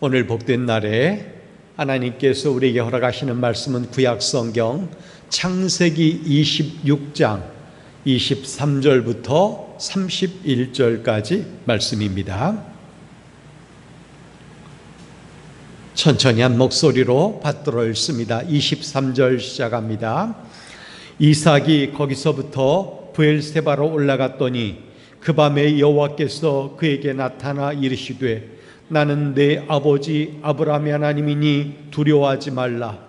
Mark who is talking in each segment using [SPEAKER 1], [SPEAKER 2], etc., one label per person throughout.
[SPEAKER 1] 오늘 복된 날에 하나님께서 우리에게 허락하시는 말씀은 구약성경 창세기 26장 23절부터 31절까지 말씀입니다. 천천히 한 목소리로 받들어 읽습니다. 23절 시작합니다. 이삭이 거기서부터 브엘세바로 올라갔더니 그 밤에 여호와께서 그에게 나타나 이르시되 나는 내 아버지 아브라함의 하나님이니 두려워하지 말라.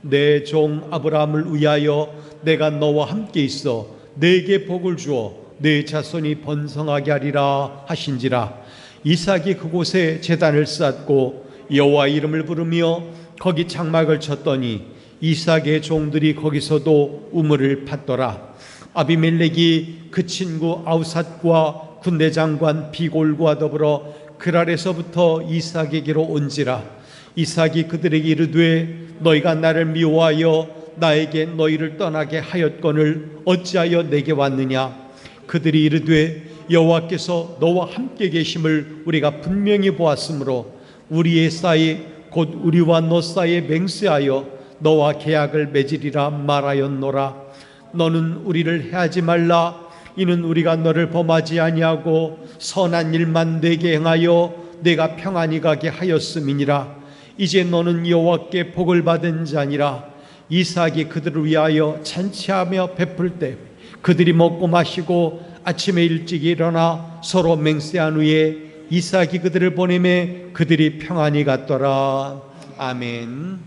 [SPEAKER 1] 내 종 아브라함을 위하여 내가 너와 함께 있어 내게 복을 주어 내 자손이 번성하게 하리라 하신지라. 이삭이 그곳에 제단을 쌓고 여호와 이름을 부르며 거기 장막을 쳤더니 이삭의 종들이 거기서도 우물을 팠더라. 아비멜렉이 그 친구 아우삿과 군대장관 비골과 더불어 그랄에서부터 이삭에게로 온지라. 이삭이 그들에게 이르되 너희가 나를 미워하여 나에게 너희를 떠나게 하였거늘 어찌하여 내게 왔느냐. 그들이 이르되 여호와께서 너와 함께 계심을 우리가 분명히 보았으므로 우리의 사이 곧 우리와 너 사이에 맹세하여 너와 계약을 맺으리라 말하였노라. 너는 우리를 해하지 말라. 이는 우리가 너를 범하지 아니하고 선한 일만 내게 행하여 내가 평안히 가게 하였음이니라. 이제 너는 여호와께 복을 받은 자니라. 이삭이 그들을 위하여 잔치하며 베풀 때 그들이 먹고 마시고 아침에 일찍 일어나 서로 맹세한 후에 이삭이 그들을 보내매 그들이 평안히 갔더라. 아멘.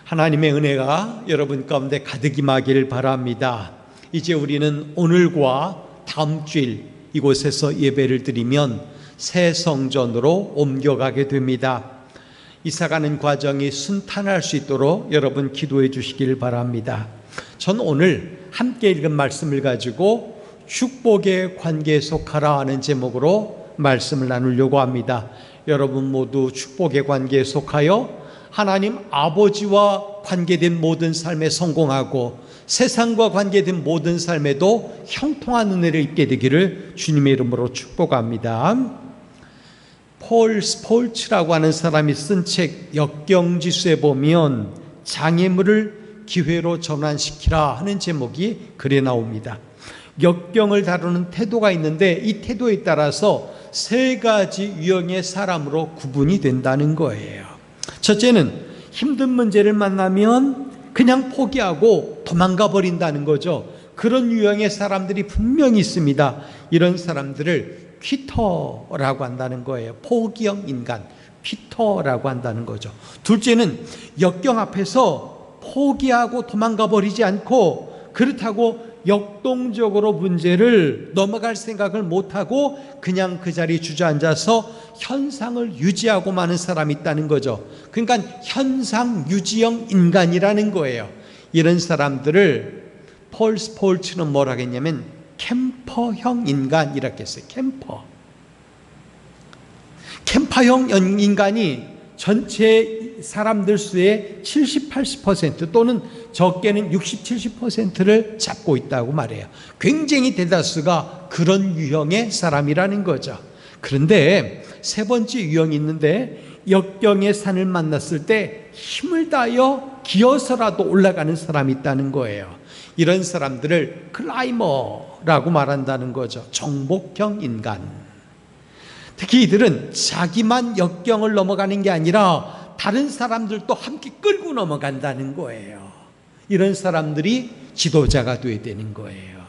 [SPEAKER 1] 하나님의 은혜가 여러분 가운데 가득 임하길 바랍니다. 이제 우리는 오늘과 다음 주일 이곳에서 예배를 드리면 새 성전으로 옮겨가게 됩니다. 이사가는 과정이 순탄할 수 있도록 여러분 기도해 주시길 바랍니다. 전 오늘 함께 읽은 말씀을 가지고 축복의 관계에 속하라 하는 제목으로 말씀을 나누려고 합니다. 여러분 모두 축복의 관계에 속하여 하나님 아버지와 관계된 모든 삶에 성공하고 세상과 관계된 모든 삶에도 형통한 은혜를 입게 되기를 주님의 이름으로 축복합니다. 폴 스폴츠라고 하는 사람이 쓴 책 역경지수에 보면 장애물을 기회로 전환시키라 하는 제목이 글에 나옵니다. 역경을 다루는 태도가 있는데 이 태도에 따라서 세 가지 유형의 사람으로 구분이 된다는 거예요. 첫째는 힘든 문제를 만나면 그냥 포기하고 도망가 버린다는 거죠. 그런 유형의 사람들이 분명히 있습니다. 이런 사람들을 퀴터라고 한다는 거예요. 포기형 인간, 퀴터라고 한다는 거죠. 둘째는 역경 앞에서 포기하고 도망가 버리지 않고 그렇다고 역동적으로 문제를 넘어갈 생각을 못하고 그냥 그 자리에 주저앉아서 현상을 유지하고 마는 사람이 있다는 거죠. 그러니까 현상 유지형 인간이라는 거예요. 이런 사람들을 폴 스폴츠는 뭐라 하겠냐면 캠퍼형 인간이라고 했어요. 캠퍼형 인간이 전체 사람들 수의 70, 80% 또는 적게는 60, 70%를 잡고 있다고 말해요. 굉장히 대다수가 그런 유형의 사람이라는 거죠. 그런데 세 번째 유형이 있는데 역경의 산을 만났을 때 힘을 다하여 기어서라도 올라가는 사람이 있다는 거예요. 이런 사람들을 클라이머라고 말한다는 거죠. 정복형 인간. 특히 이들은 자기만 역경을 넘어가는 게 아니라 다른 사람들도 함께 끌고 넘어간다는 거예요. 이런 사람들이 지도자가 되어야 되는 거예요.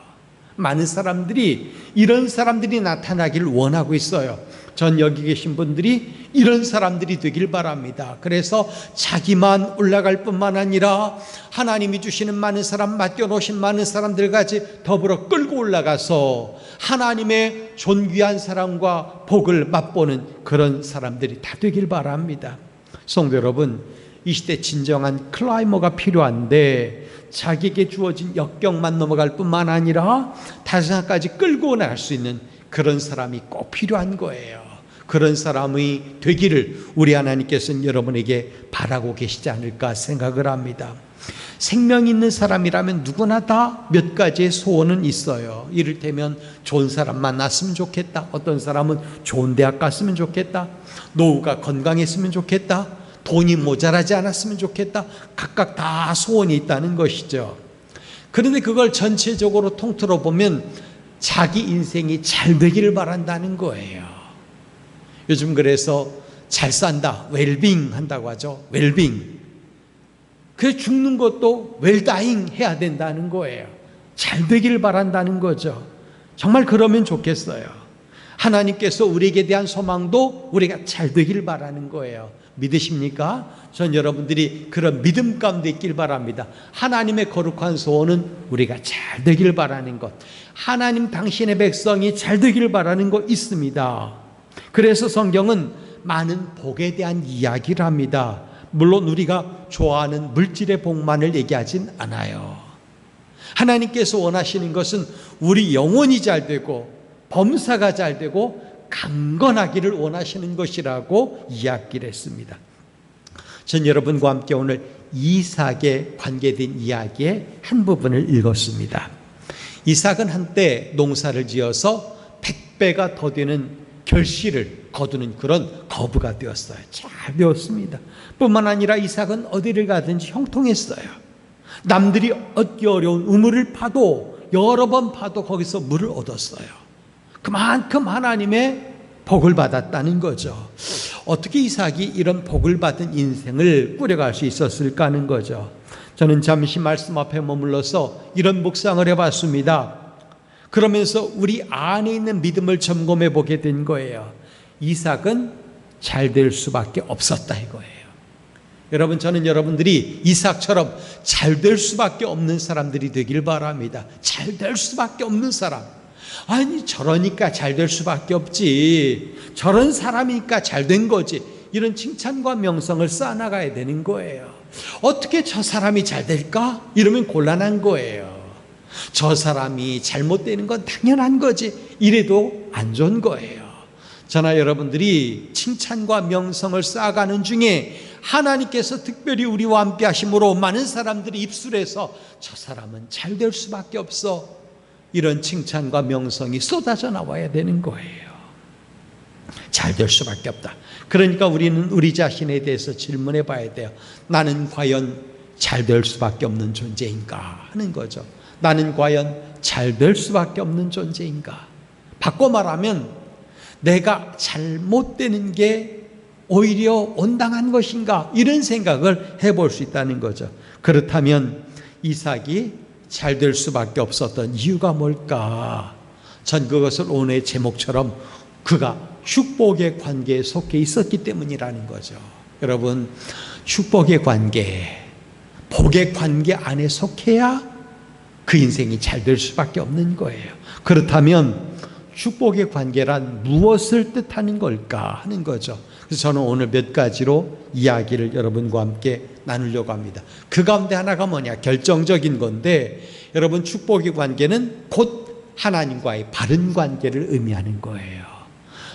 [SPEAKER 1] 많은 사람들이 이런 사람들이 나타나기를 원하고 있어요. 전 여기 계신 분들이 이런 사람들이 되길 바랍니다. 그래서 자기만 올라갈 뿐만 아니라 하나님이 주시는 많은 사람, 맡겨놓으신 많은 사람들까지 더불어 끌고 올라가서 하나님의 존귀한 사랑과 복을 맛보는 그런 사람들이 다 되길 바랍니다. 성도 여러분, 이 시대 진정한 클라이머가 필요한데 자기에게 주어진 역경만 넘어갈 뿐만 아니라 다른 사람까지 끌고 나갈 수 있는 그런 사람이 꼭 필요한 거예요. 그런 사람이 되기를 우리 하나님께서는 여러분에게 바라고 계시지 않을까 생각을 합니다. 생명 있는 사람이라면 누구나 다 몇 가지의 소원은 있어요. 이를테면 좋은 사람 만났으면 좋겠다. 어떤 사람은 좋은 대학 갔으면 좋겠다. 노후가 건강했으면 좋겠다. 돈이 모자라지 않았으면 좋겠다. 각각 다 소원이 있다는 것이죠. 그런데 그걸 전체적으로 통틀어 보면 자기 인생이 잘 되기를 바란다는 거예요. 요즘 그래서 잘 산다, 웰빙 한다고 하죠. 웰빙. 그래서 죽는 것도 웰다잉 해야 된다는 거예요. 잘 되기를 바란다는 거죠. 정말 그러면 좋겠어요. 하나님께서 우리에게 대한 소망도 우리가 잘 되기를 바라는 거예요. 믿으십니까? 전 여러분들이 그런 믿음 가운데 있길 바랍니다. 하나님의 거룩한 소원은 우리가 잘 되기를 바라는 것, 하나님 당신의 백성이 잘 되기를 바라는 것 있습니다. 그래서 성경은 많은 복에 대한 이야기를 합니다. 물론 우리가 좋아하는 물질의 복만을 얘기하진 않아요. 하나님께서 원하시는 것은 우리 영혼이 잘 되고 범사가 잘 되고 강건하기를 원하시는 것이라고 이야기를 했습니다. 전 여러분과 함께 오늘 이삭에 관계된 이야기의 한 부분을 읽었습니다. 이삭은 한때 농사를 지어서 100배가 더 되는 결실을 거두는 그런 거부가 되었어요. 잘 되었습니다. 뿐만 아니라 이삭은 어디를 가든지 형통했어요. 남들이 얻기 어려운 우물을 파도 여러 번 파도 거기서 물을 얻었어요. 그만큼 하나님의 복을 받았다는 거죠. 어떻게 이삭이 이런 복을 받은 인생을 꾸려갈 수 있었을까 하는 거죠. 저는 잠시 말씀 앞에 머물러서 이런 묵상을 해봤습니다. 그러면서 우리 안에 있는 믿음을 점검해 보게 된 거예요. 이삭은 잘 될 수밖에 없었다 이거예요. 여러분, 저는 여러분들이 이삭처럼 잘 될 수밖에 없는 사람들이 되길 바랍니다. 잘 될 수밖에 없는 사람. 아니, 저러니까 잘 될 수밖에 없지. 저런 사람이니까 잘 된 거지. 이런 칭찬과 명성을 쌓아나가야 되는 거예요. 어떻게 저 사람이 잘 될까? 이러면 곤란한 거예요. 저 사람이 잘못되는 건 당연한 거지. 이래도 안 좋은 거예요. 저나 여러분들이 칭찬과 명성을 쌓아가는 중에 하나님께서 특별히 우리와 함께 하심으로 많은 사람들이 입술에서 저 사람은 잘 될 수밖에 없어, 이런 칭찬과 명성이 쏟아져 나와야 되는 거예요. 잘 될 수밖에 없다. 그러니까 우리는 우리 자신에 대해서 질문해 봐야 돼요. 나는 과연 잘 될 수밖에 없는 존재인가 하는 거죠. 나는 과연 잘 될 수밖에 없는 존재인가? 바꿔 말하면 내가 잘못되는 게 오히려 온당한 것인가? 이런 생각을 해볼 수 있다는 거죠. 그렇다면 이삭이 잘 될 수밖에 없었던 이유가 뭘까? 전 그것을 오늘의 제목처럼 그가 축복의 관계에 속해 있었기 때문이라는 거죠. 여러분, 축복의 관계, 복의 관계 안에 속해야 그 인생이 잘 될 수밖에 없는 거예요. 그렇다면 축복의 관계란 무엇을 뜻하는 걸까 하는 거죠. 그래서 저는 오늘 몇 가지로 이야기를 여러분과 함께 나누려고 합니다. 그 가운데 하나가 뭐냐? 결정적인 건데, 여러분, 축복의 관계는 곧 하나님과의 바른 관계를 의미하는 거예요.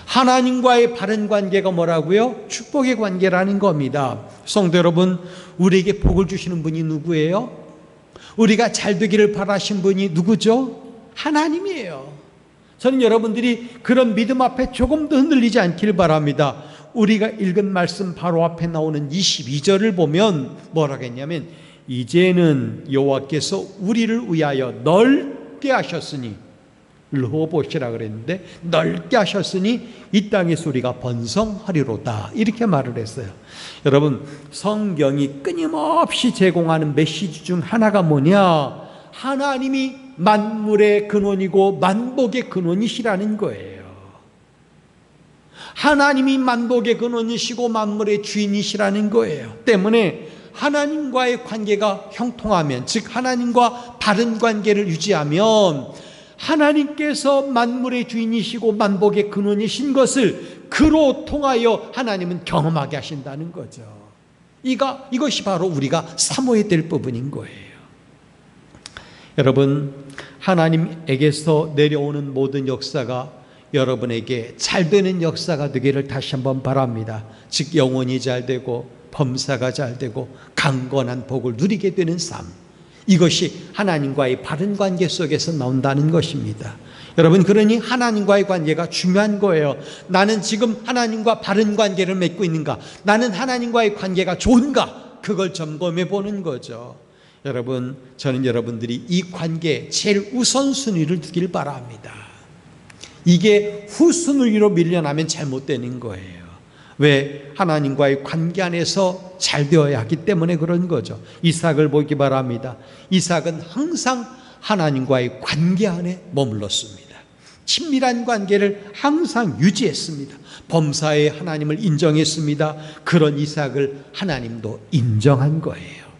[SPEAKER 1] 하나님과의 바른 관계가 뭐라고요? 축복의 관계라는 겁니다. 성도 여러분, 우리에게 복을 주시는 분이 누구예요? 우리가 잘 되기를 바라신 분이 누구죠? 하나님이에요. 저는 여러분들이 그런 믿음 앞에 조금도 흔들리지 않기를 바랍니다. 우리가 읽은 말씀 바로 앞에 나오는 22절을 보면 뭐라고 했냐면, 이제는 여호와께서 우리를 위하여 넓게 하셨으니, 르호봇이라 그랬는데 넓게 하셨으니 이 땅에서 우리가 번성하리로다, 이렇게 말을 했어요. 여러분, 성경이 끊임없이 제공하는 메시지 중 하나가 뭐냐? 하나님이 만물의 근원이고 만복의 근원이시라는 거예요. 하나님이 만복의 근원이시고 만물의 주인이시라는 거예요. 때문에 하나님과의 관계가 형통하면, 즉 하나님과 바른 관계를 유지하면 하나님께서 만물의 주인이시고 만복의 근원이신 것을 그로 통하여 하나님은 경험하게 하신다는 거죠. 이것이 바로 우리가 사모해야 될 부분인 거예요. 여러분, 하나님에게서 내려오는 모든 역사가 여러분에게 잘 되는 역사가 되기를 다시 한번 바랍니다. 즉 영혼이 잘 되고 범사가 잘 되고 강건한 복을 누리게 되는 삶, 이것이 하나님과의 바른 관계 속에서 나온다는 것입니다. 여러분, 그러니 하나님과의 관계가 중요한 거예요. 나는 지금 하나님과 바른 관계를 맺고 있는가? 나는 하나님과의 관계가 좋은가? 그걸 점검해 보는 거죠. 여러분, 저는 여러분들이 이 관계에 제일 우선순위를 두길 바랍니다. 이게 후순위로 밀려나면 잘못되는 거예요. 왜? 하나님과의 관계 안에서 잘 되어야 하기 때문에 그런 거죠. 이삭을 보기 바랍니다. 이삭은 항상 하나님과의 관계 안에 머물렀습니다. 친밀한 관계를 항상 유지했습니다. 범사에 하나님을 인정했습니다. 그런 이삭을 하나님도 인정한 거예요.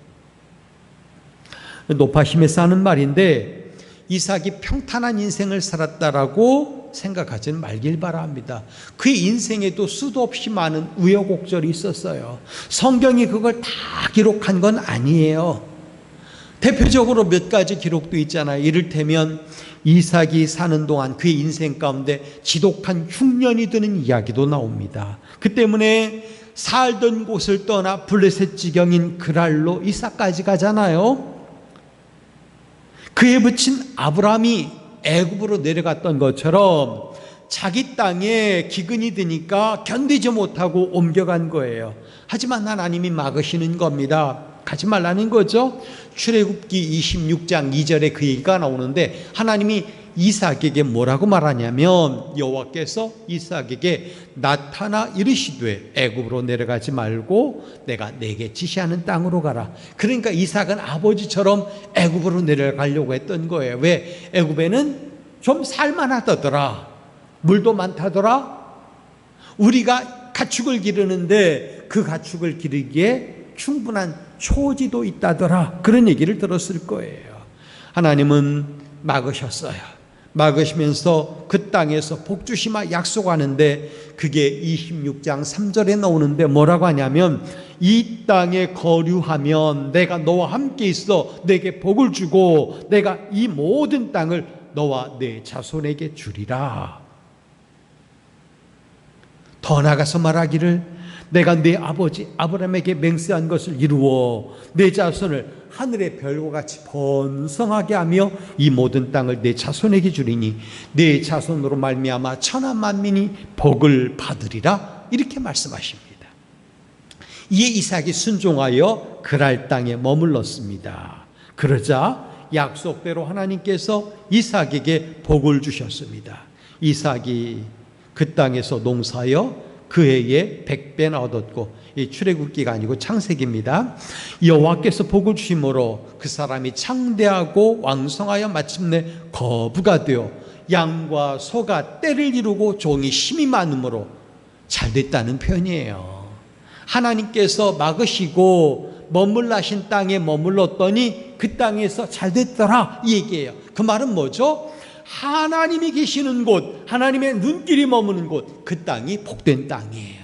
[SPEAKER 1] 노파심에서 하는 말인데, 이삭이 평탄한 인생을 살았다라고 생각하지는 말길 바랍니다. 그의 인생에도 수도 없이 많은 우여곡절이 있었어요. 성경이 그걸 다 기록한 건 아니에요. 대표적으로 몇 가지 기록도 있잖아요. 이를테면 이삭이 사는 동안 그의 인생 가운데 지독한 흉년이 드는 이야기도 나옵니다. 그 때문에 살던 곳을 떠나 블레셋 지경인 그랄로 이삭까지 가잖아요. 그에 붙인 아브라함이 애굽으로 내려갔던 것처럼 자기 땅에 기근이 드니까 견디지 못하고 옮겨간 거예요. 하지만 하나님이 막으시는 겁니다. 가지 말라는 거죠. 출애굽기 26장 2절에 그 얘기가 나오는데, 하나님이 이삭에게 뭐라고 말하냐면, 여호와께서 이삭에게 나타나 이르시되 애굽으로 내려가지 말고 내가 내게 지시하는 땅으로 가라. 그러니까 이삭은 아버지처럼 애굽으로 내려가려고 했던 거예요. 왜? 애굽에는 좀 살만하다더라, 물도 많다더라, 우리가 가축을 기르는데 그 가축을 기르기에 충분한 초지도 있다더라, 그런 얘기를 들었을 거예요. 하나님은 막으셨어요. 막으시면서 그 땅에서 복주시마 약속하는데, 그게 26장 3절에 나오는데 뭐라고 하냐면, 이 땅에 거류하면 내가 너와 함께 있어 내게 복을 주고 내가 이 모든 땅을 너와 내 자손에게 주리라. 더 나아가서 말하기를, 내가 내 아버지 아브라함에게 맹세한 것을 이루어 내 자손을 하늘의 별과 같이 번성하게 하며 이 모든 땅을 내 자손에게 주리니 내 자손으로 말미암아 천하 만민이 복을 받으리라, 이렇게 말씀하십니다. 이에 이삭이 순종하여 그랄 땅에 머물렀습니다. 그러자 약속대로 하나님께서 이삭에게 복을 주셨습니다. 이삭이 그 땅에서 농사하여 그 해에 100배나 얻었고, 이 출애굽기가 아니고 창세기입니다. 여호와께서 복을 주심으로 그 사람이 창대하고 왕성하여 마침내 거부가 되어 양과 소가 떼를 이루고 종이 힘이 많으므로 잘 됐다는 표현이에요. 하나님께서 막으시고 머물라 하신 땅에 머물렀더니 그 땅에서 잘 됐더라, 이 얘기예요. 그 말은 뭐죠? 하나님이 계시는 곳, 하나님의 눈길이 머무는 곳, 그 땅이 복된 땅이에요.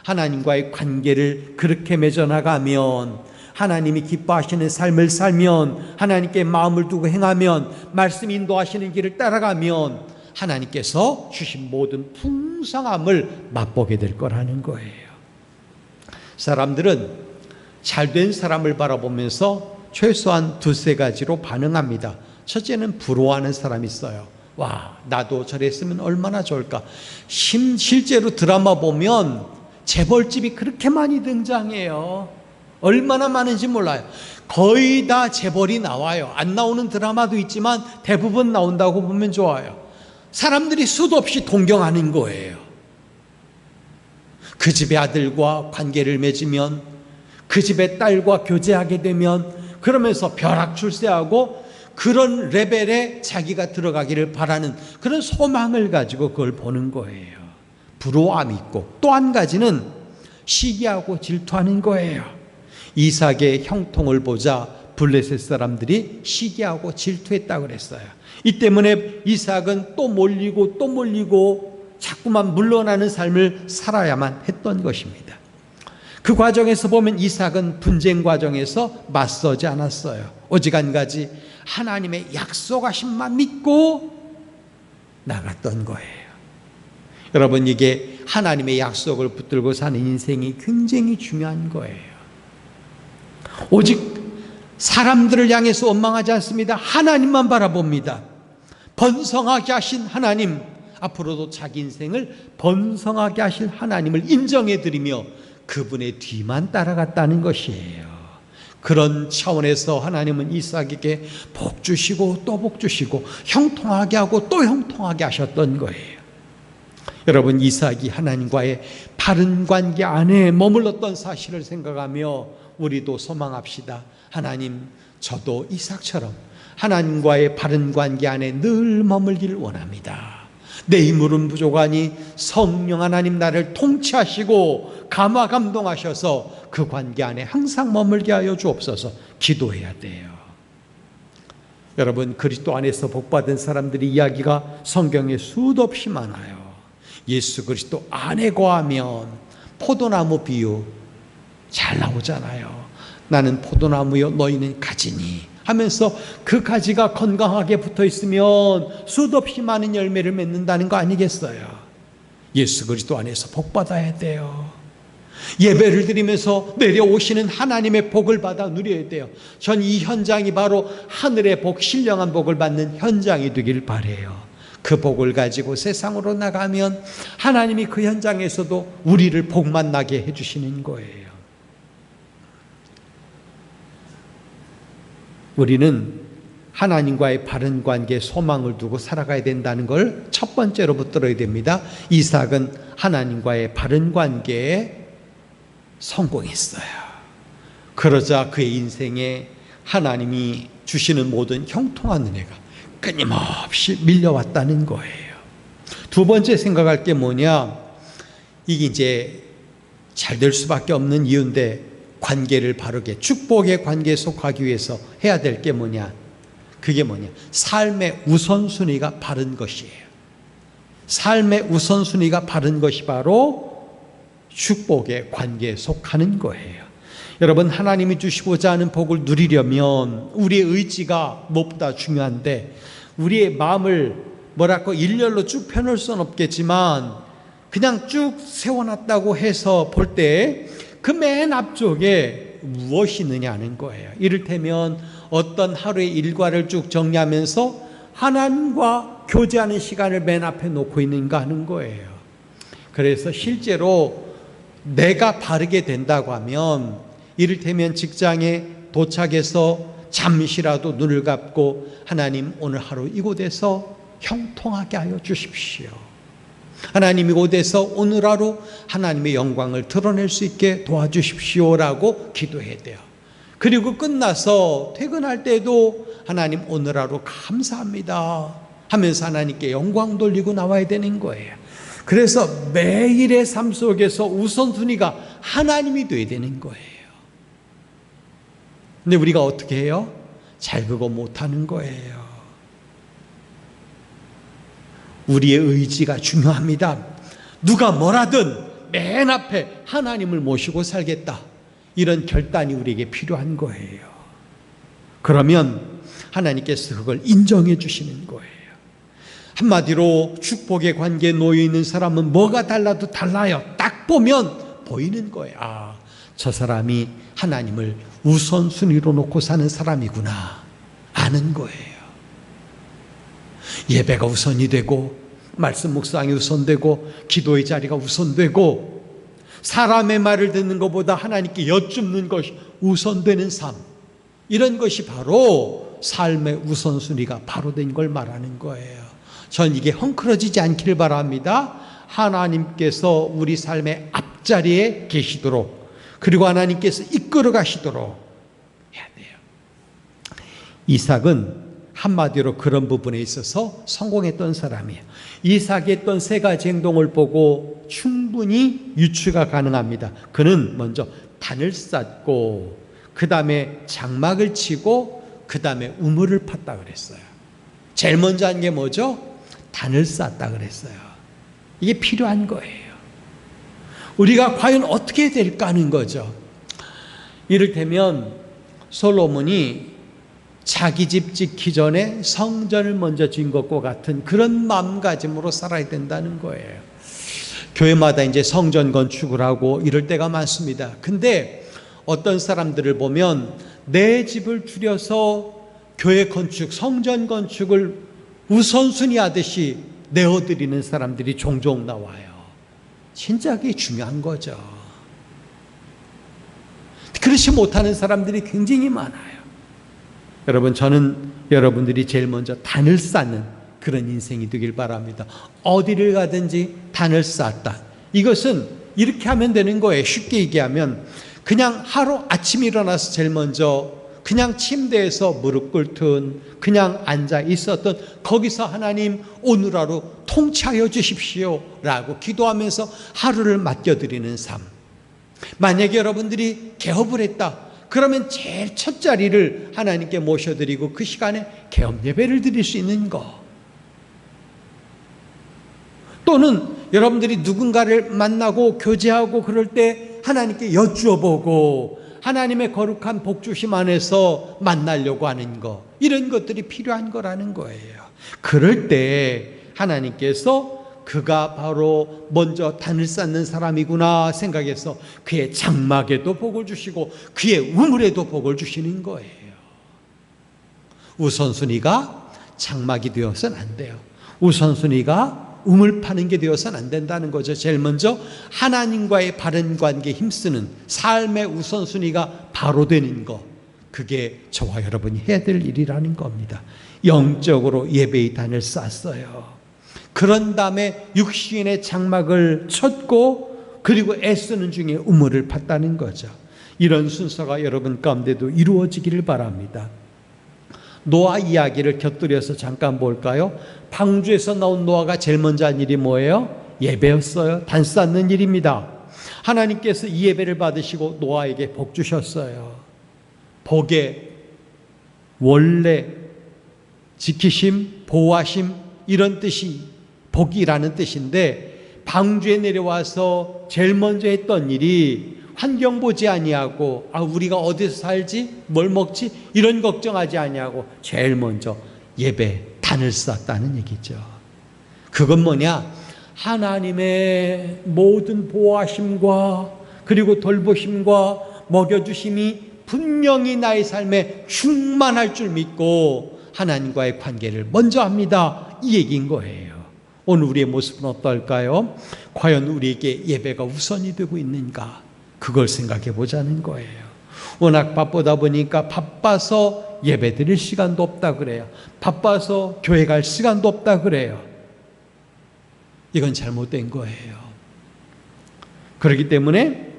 [SPEAKER 1] 하나님과의 관계를 그렇게 맺어나가면, 하나님이 기뻐하시는 삶을 살면, 하나님께 마음을 두고 행하면, 말씀 인도하시는 길을 따라가면 하나님께서 주신 모든 풍성함을 맛보게 될 거라는 거예요. 사람들은 잘된 사람을 바라보면서 최소한 두세 가지로 반응합니다. 첫째는 부러워하는 사람이 있어요. 와, 나도 저랬으면 얼마나 좋을까. 실제로 드라마 보면 재벌집이 그렇게 많이 등장해요. 얼마나 많은지 몰라요. 거의 다 재벌이 나와요. 안 나오는 드라마도 있지만 대부분 나온다고 보면 좋아요. 사람들이 수도 없이 동경하는 거예요. 그 집의 아들과 관계를 맺으면, 그 집의 딸과 교제하게 되면, 그러면서 벼락출세하고 그런 레벨에 자기가 들어가기를 바라는 그런 소망을 가지고 그걸 보는 거예요. 부러워함이 있고, 또 한 가지는 시기하고 질투하는 거예요. 이삭의 형통을 보자 블레셋 사람들이 시기하고 질투했다고 그랬어요. 이 때문에 이삭은 또 몰리고 또 몰리고 자꾸만 물러나는 삶을 살아야만 했던 것입니다. 그 과정에서 보면 이삭은 분쟁 과정에서 맞서지 않았어요. 오직 한 가지, 하나님의 약속하심만 믿고 나갔던 거예요. 여러분, 이게 하나님의 약속을 붙들고 사는 인생이 굉장히 중요한 거예요. 오직 사람들을 향해서 원망하지 않습니다. 하나님만 바라봅니다. 번성하게 하신 하나님, 앞으로도 자기 인생을 번성하게 하실 하나님을 인정해드리며 그분의 뒤만 따라갔다는 것이에요. 그런 차원에서 하나님은 이삭에게 복 주시고 또 복 주시고 형통하게 하고 또 형통하게 하셨던 거예요. 여러분, 이삭이 하나님과의 바른 관계 안에 머물렀던 사실을 생각하며 우리도 소망합시다. 하나님, 저도 이삭처럼 하나님과의 바른 관계 안에 늘 머물길 원합니다. 내 힘으로는 부족하니 성령 하나님 나를 통치하시고 감화 감동하셔서 그 관계 안에 항상 머물게 하여 주옵소서. 기도해야 돼요. 여러분, 그리스도 안에서 복받은 사람들의 이야기가 성경에 수도 없이 많아요. 예수 그리스도 안에 거하면 포도나무 비유 잘 나오잖아요. 나는 포도나무요 너희는 가지니 하면서 그 가지가 건강하게 붙어 있으면 수도 없이 많은 열매를 맺는다는 거 아니겠어요? 예수 그리스도 안에서 복 받아야 돼요. 예배를 드리면서 내려오시는 하나님의 복을 받아 누려야 돼요. 전 이 현장이 바로 하늘의 복, 신령한 복을 받는 현장이 되길 바라요. 그 복을 가지고 세상으로 나가면 하나님이 그 현장에서도 우리를 복 만나게 해주시는 거예요. 우리는 하나님과의 바른 관계에 소망을 두고 살아가야 된다는 걸 첫 번째로 붙들어야 됩니다. 이삭은 하나님과의 바른 관계에 성공했어요. 그러자 그의 인생에 하나님이 주시는 모든 형통한 은혜가 끊임없이 밀려왔다는 거예요. 두 번째 생각할 게 뭐냐, 이게 이제 잘 될 수밖에 없는 이유인데, 관계를 바르게 축복의 관계에 속하기 위해서 해야 될 게 뭐냐, 그게 뭐냐, 삶의 우선순위가 바른 것이에요. 삶의 우선순위가 바른 것이 바로 축복의 관계에 속하는 거예요. 여러분, 하나님이 주시고자 하는 복을 누리려면 우리의 의지가 무엇보다 중요한데, 우리의 마음을 일렬로 쭉 펴놓을 수는 없겠지만 그냥 쭉 세워놨다고 해서 볼 때 그 맨 앞쪽에 무엇이 있느냐는 거예요. 이를테면 어떤 하루의 일과를 쭉 정리하면서 하나님과 교제하는 시간을 맨 앞에 놓고 있는가 하는 거예요. 그래서 실제로 내가 바르게 된다고 하면, 이를테면 직장에 도착해서 잠시라도 눈을 감고 하나님, 오늘 하루 이곳에서 형통하게 하여 주십시오. 하나님, 이곳에서 오늘 하루 하나님의 영광을 드러낼 수 있게 도와주십시오라고 기도해야 돼요. 그리고 끝나서 퇴근할 때도 하나님, 오늘 하루 감사합니다 하면서 하나님께 영광 돌리고 나와야 되는 거예요. 그래서 매일의 삶 속에서 우선순위가 하나님이 돼야 되는 거예요. 근데 우리가 어떻게 해요? 잘 그거 못하는 거예요. 우리의 의지가 중요합니다. 누가 뭐라든 맨 앞에 하나님을 모시고 살겠다, 이런 결단이 우리에게 필요한 거예요. 그러면 하나님께서 그걸 인정해 주시는 거예요. 한마디로 축복의 관계에 놓여 있는 사람은 뭐가 달라도 달라요. 딱 보면 보이는 거예요. 아, 저 사람이 하나님을 우선순위로 놓고 사는 사람이구나 아는 거예요. 예배가 우선이 되고, 말씀 묵상이 우선되고, 기도의 자리가 우선되고, 사람의 말을 듣는 것보다 하나님께 여쭙는 것이 우선되는 삶, 이런 것이 바로 삶의 우선순위가 바로 된 걸 말하는 거예요. 전 이게 헝클어지지 않기를 바랍니다. 하나님께서 우리 삶의 앞자리에 계시도록, 그리고 하나님께서 이끌어 가시도록 해야 돼요. 이삭은 한마디로 그런 부분에 있어서 성공했던 사람이에요. 이삭이 했던 세 가지 행동을 보고 충분히 유추가 가능합니다. 그는 먼저 단을 쌓고, 그 다음에 장막을 치고, 그 다음에 우물을 팠다 그랬어요. 제일 먼저 한 게 뭐죠? 단을 쌓았다 그랬어요. 이게 필요한 거예요. 우리가 과연 어떻게 해야 될까 하는 거죠. 이를테면 솔로몬이 자기 집 짓기 전에 성전을 먼저 지은 것과 같은 그런 마음가짐으로 살아야 된다는 거예요. 교회마다 이제 성전 건축을 하고 이럴 때가 많습니다. 근데 어떤 사람들을 보면 내 집을 줄여서 교회 건축, 성전 건축을 우선순위 하듯이 내어드리는 사람들이 종종 나와요. 진짜 그게 중요한 거죠. 그렇지 못하는 사람들이 굉장히 많아요. 여러분, 저는 여러분들이 제일 먼저 단을 쌓는 그런 인생이 되길 바랍니다. 어디를 가든지 단을 쌓았다. 이것은 이렇게 하면 되는 거예요. 쉽게 얘기하면 그냥 하루 아침 일어나서 제일 먼저 그냥 침대에서 무릎 꿇든 그냥 앉아 있었던 거기서 하나님 오늘 하루 통치하여 주십시오 라고 기도하면서 하루를 맡겨드리는 삶. 만약에 여러분들이 개업을 했다 그러면 제일 첫 자리를 하나님께 모셔드리고 그 시간에 개업 예배를 드릴 수 있는 거. 또는 여러분들이 누군가를 만나고 교제하고 그럴 때 하나님께 여쭈어보고 하나님의 거룩한 복주심 안에서 만나려고 하는 거, 이런 것들이 필요한 거라는 거예요. 그럴 때 하나님께서 그가 바로 먼저 단을 쌓는 사람이구나 생각해서 그의 장막에도 복을 주시고 그의 우물에도 복을 주시는 거예요. 우선순위가 장막이 되어서는 안 돼요. 우선순위가 우물 파는 게 되어서는 안 된다는 거죠. 제일 먼저 하나님과의 바른 관계에 힘쓰는 삶의 우선순위가 바로 되는 거, 그게 저와 여러분이 해야 될 일이라는 겁니다. 영적으로 예배의 단을 쌓았어요. 그런 다음에 육신의 장막을 쳤고 그리고 애쓰는 중에 우물을 팠다는 거죠. 이런 순서가 여러분 가운데도 이루어지기를 바랍니다. 노아 이야기를 곁들여서 잠깐 볼까요? 방주에서 나온 노아가 제일 먼저 한 일이 뭐예요? 예배였어요. 단 쌓는 일입니다. 하나님께서 이 예배를 받으시고 노아에게 복 주셨어요. 복의 원래 지키심, 보호하심, 이런 뜻이 복이라는 뜻인데, 방주에 내려와서 제일 먼저 했던 일이 환경 보지 아니하고 우리가 어디서 살지, 뭘 먹지, 이런 걱정하지 아니하고 제일 먼저 예배 단을 쌓았다는 얘기죠. 그건 뭐냐? 하나님의 모든 보호하심과 그리고 돌보심과 먹여주심이 분명히 나의 삶에 충만할 줄 믿고 하나님과의 관계를 먼저 합니다, 이 얘기인 거예요. 오늘 우리의 모습은 어떨까요? 과연 우리에게 예배가 우선이 되고 있는가? 그걸 생각해 보자는 거예요. 워낙 바쁘다 보니까 바빠서 예배 드릴 시간도 없다 그래요. 바빠서 교회 갈 시간도 없다 그래요. 이건 잘못된 거예요. 그렇기 때문에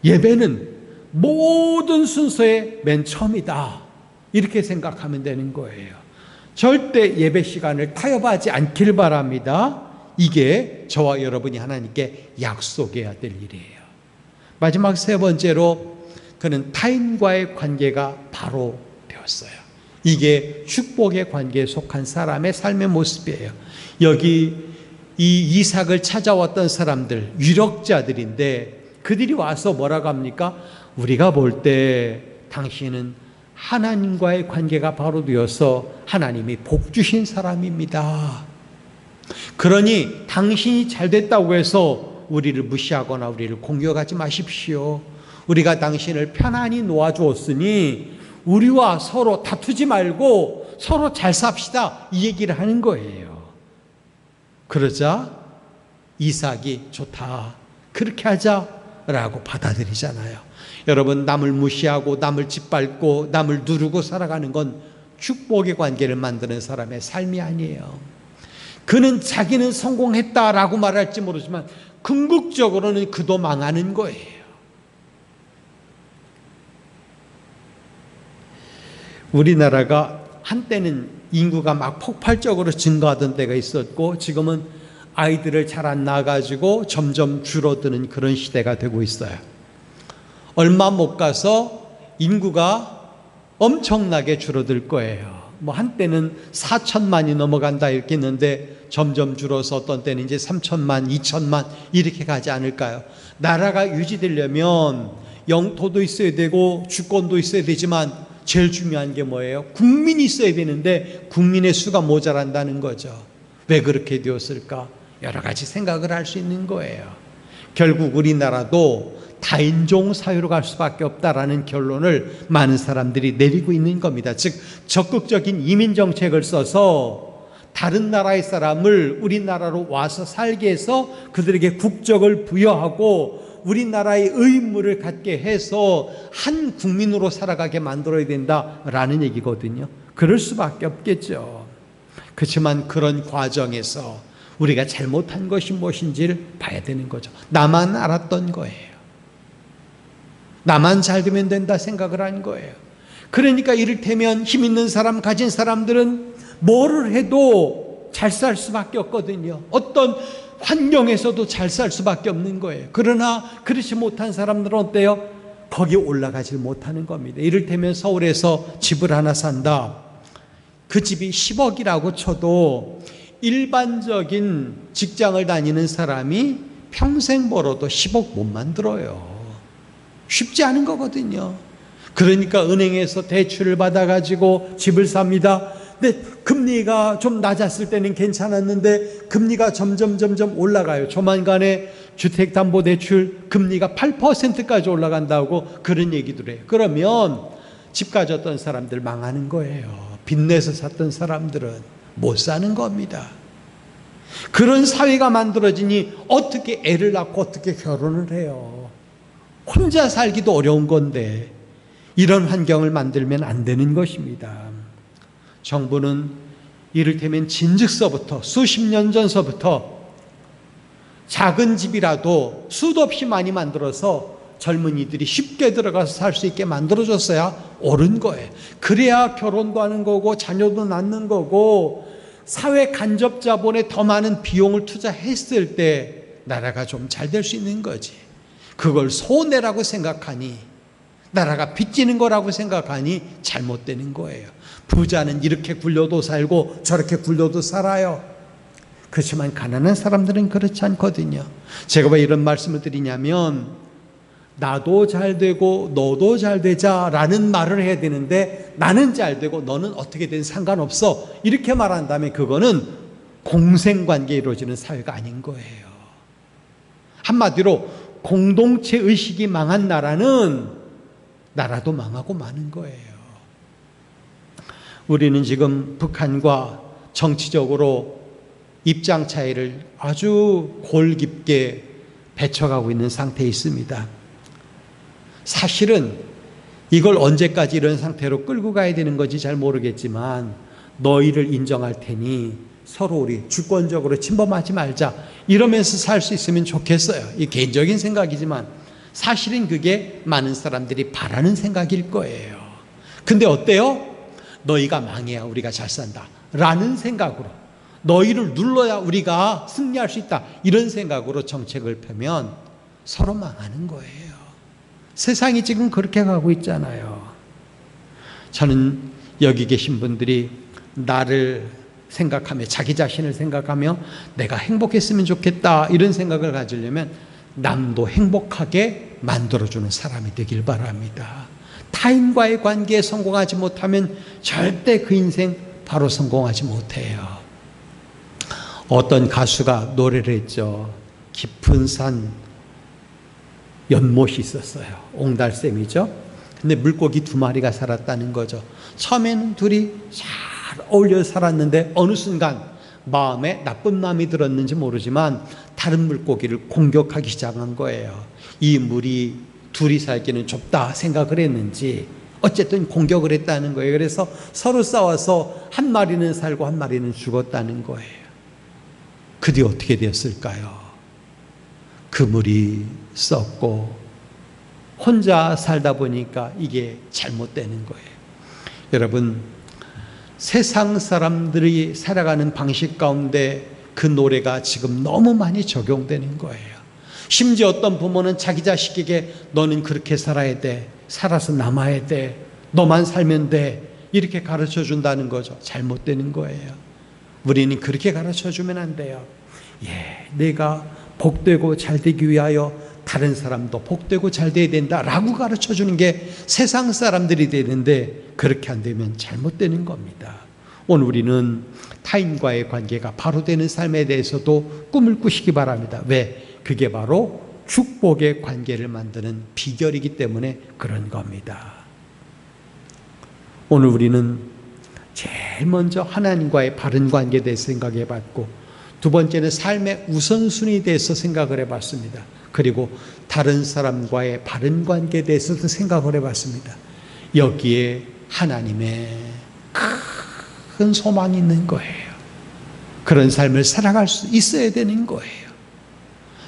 [SPEAKER 1] 예배는 모든 순서의 맨 처음이다, 이렇게 생각하면 되는 거예요. 절대 예배 시간을 타협하지 않길 바랍니다. 이게 저와 여러분이 하나님께 약속해야 될 일이에요. 마지막 세 번째로 그는 타인과의 관계가 바로 되었어요. 이게 축복의 관계에 속한 사람의 삶의 모습이에요. 여기 이 이삭을 찾아왔던 사람들, 유력자들인데 그들이 와서 뭐라고 합니까? 우리가 볼 때 당신은 하나님과의 관계가 바로 되어서 하나님이 복 주신 사람입니다. 그러니 당신이 잘 됐다고 해서 우리를 무시하거나 우리를 공격하지 마십시오. 우리가 당신을 편안히 놓아주었으니 우리와 서로 다투지 말고 서로 잘 삽시다, 이 얘기를 하는 거예요. 그러자 이삭이 좋다, 그렇게 하자라고 받아들이잖아요. 여러분, 남을 무시하고 남을 짓밟고 남을 누르고 살아가는 건 축복의 관계를 만드는 사람의 삶이 아니에요. 그는 자기는 성공했다라고 말할지 모르지만 궁극적으로는 그도 망하는 거예요. 우리나라가 한때는 인구가 막 폭발적으로 증가하던 때가 있었고 지금은 아이들을 잘 안 낳아가지고 점점 줄어드는 그런 시대가 되고 있어요. 얼마 못 가서 인구가 엄청나게 줄어들 거예요. 한때는 4천만이 넘어간다 이렇게 했는데 점점 줄어서 어떤 때는 이제 3천만, 2천만 이렇게 가지 않을까요? 나라가 유지되려면 영토도 있어야 되고 주권도 있어야 되지만 제일 중요한 게 뭐예요? 국민이 있어야 되는데 국민의 수가 모자란다는 거죠. 왜 그렇게 되었을까? 여러 가지 생각을 할 수 있는 거예요. 결국 우리나라도 다인종 사회로 갈 수밖에 없다라는 결론을 많은 사람들이 내리고 있는 겁니다. 즉 적극적인 이민 정책을 써서 다른 나라의 사람을 우리나라로 와서 살게 해서 그들에게 국적을 부여하고 우리나라의 의무를 갖게 해서 한 국민으로 살아가게 만들어야 된다라는 얘기거든요. 그럴 수밖에 없겠죠. 그렇지만 그런 과정에서 우리가 잘못한 것이 무엇인지를 봐야 되는 거죠. 나만 알았던 거예요. 나만 잘 되면 된다 생각을 한 거예요. 그러니까 이를테면 힘 있는 사람, 가진 사람들은 뭐를 해도 잘 살 수밖에 없거든요. 어떤 환경에서도 잘 살 수밖에 없는 거예요. 그러나 그렇지 못한 사람들은 어때요? 거기 올라가지 못하는 겁니다. 이를테면 서울에서 집을 하나 산다. 그 집이 10억이라고 쳐도 일반적인 직장을 다니는 사람이 평생 벌어도 10억 못 만들어요. 쉽지 않은 거거든요. 그러니까 은행에서 대출을 받아가지고 집을 삽니다. 근데 금리가 좀 낮았을 때는 괜찮았는데 금리가 점점 올라가요. 조만간에 주택담보대출 금리가 8%까지 올라간다고 그런 얘기들 해요. 그러면 집 가졌던 사람들 망하는 거예요. 빚내서 샀던 사람들은 못 사는 겁니다. 그런 사회가 만들어지니 어떻게 애를 낳고 어떻게 결혼을 해요. 혼자 살기도 어려운 건데 이런 환경을 만들면 안 되는 것입니다. 정부는 이를테면 진즉서부터 수십 년 전서부터 작은 집이라도 수도 없이 많이 만들어서 젊은이들이 쉽게 들어가서 살 수 있게 만들어줬어야 옳은 거예요. 그래야 결혼도 하는 거고 자녀도 낳는 거고 사회 간접 자본에 더 많은 비용을 투자했을 때 나라가 좀 잘 될 수 있는 거지. 그걸 손해라고 생각하니, 나라가 빚지는 거라고 생각하니 잘못되는 거예요. 부자는 이렇게 굴려도 살고 저렇게 굴려도 살아요. 그렇지만 가난한 사람들은 그렇지 않거든요. 제가 왜 이런 말씀을 드리냐면 나도 잘 되고 너도 잘 되자라는 말을 해야 되는데 나는 잘 되고 너는 어떻게 된 상관없어 이렇게 말한다면 그거는 공생관계에 이루어지는 사회가 아닌 거예요. 한마디로 공동체 의식이 망한 나라는 나라도 망하고 마는 거예요. 우리는 지금 북한과 정치적으로 입장 차이를 아주 골 깊게 배쳐가고 있는 상태에 있습니다. 사실은 이걸 언제까지 이런 상태로 끌고 가야 되는 건지 잘 모르겠지만 너희를 인정할 테니 서로 우리 주권적으로 침범하지 말자 이러면서 살 수 있으면 좋겠어요. 이 개인적인 생각이지만 사실은 그게 많은 사람들이 바라는 생각일 거예요. 근데 어때요? 너희가 망해야 우리가 잘 산다 라는 생각으로 너희를 눌러야 우리가 승리할 수 있다 이런 생각으로 정책을 펴면 서로 망하는 거예요. 세상이 지금 그렇게 가고 있잖아요. 저는 여기 계신 분들이 나를 생각하며 자기 자신을 생각하며 내가 행복했으면 좋겠다 이런 생각을 가지려면 남도 행복하게 만들어주는 사람이 되길 바랍니다. 타인과의 관계에 성공하지 못하면 절대 그 인생 바로 성공하지 못해요. 어떤 가수가 노래를 했죠. 깊은 산 연못이 있었어요. 옹달샘이죠. 근데 물고기 2마리가 살았다는 거죠. 처음에는 둘이 잘 어울려 살았는데 어느 순간 마음에 나쁜 마음이 들었는지 모르지만 다른 물고기를 공격하기 시작한 거예요. 이 물이 둘이 살기는 좁다 생각을 했는지 어쨌든 공격을 했다는 거예요. 그래서 서로 싸워서 한 마리는 살고 한 마리는 죽었다는 거예요. 그 뒤 어떻게 되었을까요? 그 물이 썩고 혼자 살다 보니까 이게 잘못되는 거예요. 여러분, 세상 사람들이 살아가는 방식 가운데 그 노래가 지금 너무 많이 적용되는 거예요. 심지어 어떤 부모는 자기 자식에게 너는 그렇게 살아야 돼, 살아서 남아야 돼, 너만 살면 돼 이렇게 가르쳐 준다는 거죠. 잘못되는 거예요. 우리는 그렇게 가르쳐 주면 안 돼요. 내가 복되고 잘되기 위하여 다른 사람도 복되고 잘돼야 된다라고 가르쳐 주는 게 세상 사람들이 되는데 그렇게 안 되면 잘못되는 겁니다. 오늘 우리는 타인과의 관계가 바로 되는 삶에 대해서도 꿈을 꾸시기 바랍니다. 왜? 그게 바로 축복의 관계를 만드는 비결이기 때문에 그런 겁니다. 오늘 우리는 제일 먼저 하나님과의 바른 관계에 대해서 생각해 봤고, 두 번째는 삶의 우선순위에 대해서 생각을 해 봤습니다. 그리고 다른 사람과의 바른 관계에 대해서도 생각을 해 봤습니다. 여기에 하나님의 큰 소망이 있는 거예요. 그런 삶을 살아갈 수 있어야 되는 거예요.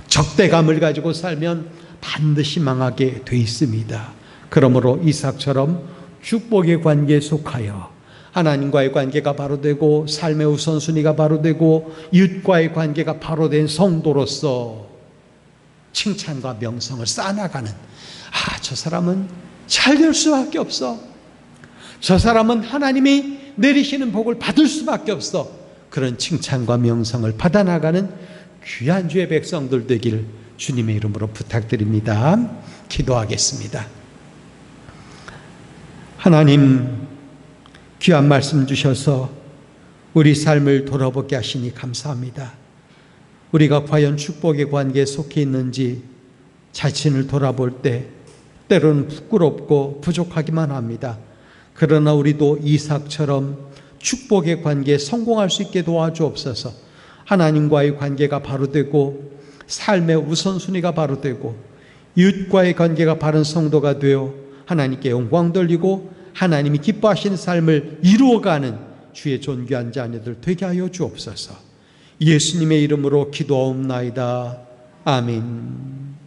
[SPEAKER 1] 적대감을 가지고 살면 반드시 망하게 돼 있습니다. 그러므로 이삭처럼 축복의 관계에 속하여 하나님과의 관계가 바로 되고 삶의 우선순위가 바로 되고 이웃과의 관계가 바로 된 성도로서 칭찬과 명성을 쌓아나가는, 저 사람은 잘 될 수밖에 없어, 저 사람은 하나님이 내리시는 복을 받을 수밖에 없어, 그런 칭찬과 명성을 받아나가는 귀한 주의 백성들 되기를 주님의 이름으로 부탁드립니다. 기도하겠습니다. 하나님, 귀한 말씀 주셔서 우리 삶을 돌아보게 하시니 감사합니다. 우리가 과연 축복의 관계에 속해 있는지 자신을 돌아볼 때 때로는 부끄럽고 부족하기만 합니다. 그러나 우리도 이삭처럼 축복의 관계에 성공할 수 있게 도와주옵소서. 하나님과의 관계가 바로 되고 삶의 우선순위가 바로 되고 이웃과의 관계가 바른 성도가 되어 하나님께 영광 돌리고 하나님이 기뻐하시는 삶을 이루어가는 주의 존귀한 자녀들 되게 하여 주옵소서. 예수님의 이름으로 기도하옵나이다. 아멘.